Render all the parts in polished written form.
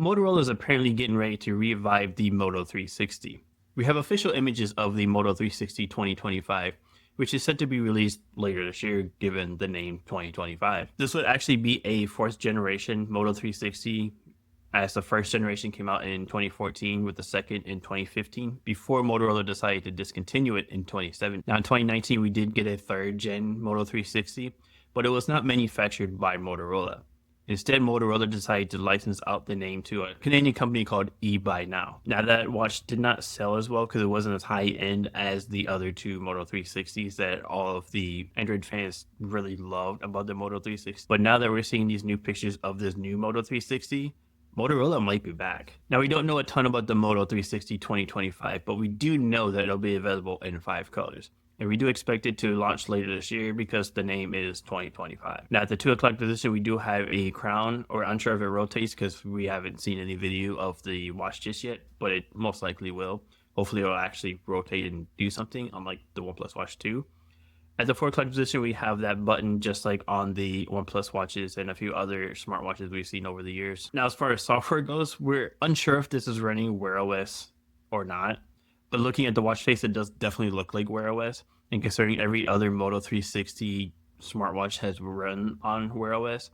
Motorola is apparently getting ready to revive the Moto 360. We have official images of the Moto 360 2025, which is set to be released later this year given the name 2025. This would actually be a fourth generation Moto 360, as the first generation came out in 2014 with the second in 2015 before Motorola decided to discontinue it in 2017. Now in 2019 we did get a third gen Moto 360, but it was not manufactured by Motorola. Instead, Motorola decided to license out the name to a Canadian company called eBuyNow. Now, that watch did not sell as well because it wasn't as high end as the other two Moto 360s that all of the Android fans really loved about the Moto 360. But now that we're seeing these new pictures of this new Moto 360, Motorola might be back. Now, we don't know a ton about the Moto 360 2025, but we do know that it'll be available in 5 colors. And we do expect it to launch later this year because the name is 2025. Now, at the 2 o'clock position, we do have a crown, or unsure if it rotates because we haven't seen any video of the watch just yet, but it most likely will. Hopefully, it'll actually rotate and do something, unlike the OnePlus Watch 2. At the 4 o'clock position, we have that button just like on the OnePlus watches and a few other smartwatches we've seen over the years. Now, as far as software goes, we're unsure if this is running Wear OS or not. But looking at the watch face, it does definitely look like Wear OS. And considering every other Moto 360 smartwatch has run on Wear OS,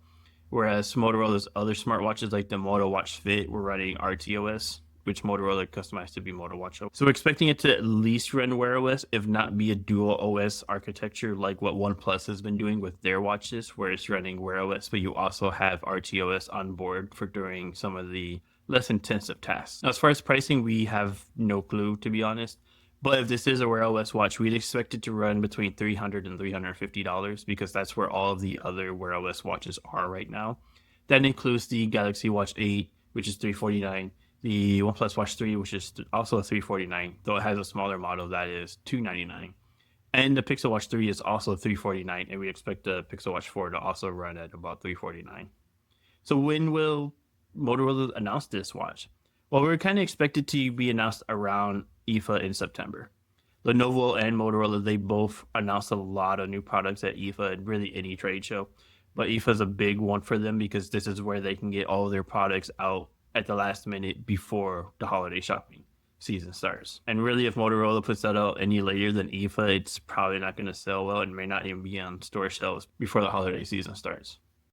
whereas Motorola's other smartwatches like the Moto Watch Fit were running RTOS, which Motorola customized to be Moto Watch OS. So we're expecting it to at least run Wear OS, if not be a dual OS architecture like what OnePlus has been doing with their watches, where it's running Wear OS, but you also have RTOS on board for doing some of the less intensive tasks. Now, as far as pricing, we have no clue, to be honest. But if this is a Wear OS watch, we'd expect it to run between $300 and $350 because that's where all of the other Wear OS watches are right now. That includes the Galaxy Watch 8, which is $349, the OnePlus Watch 3, which is also $349, though it has a smaller model that is $299. And the Pixel Watch 3 is also $349, and we expect the Pixel Watch 4 to also run at about $349. So when will Motorola announced this watch? Well, we're kind of expected to be announced around IFA in September. Lenovo and Motorola, they both announced a lot of new products at IFA and really any trade show. But IFA is a big one for them because this is where they can get all of their products out at the last minute before the holiday shopping season starts. And really, if Motorola puts that out any later than IFA, it's probably not going to sell well and may not even be on store shelves before the holiday season starts.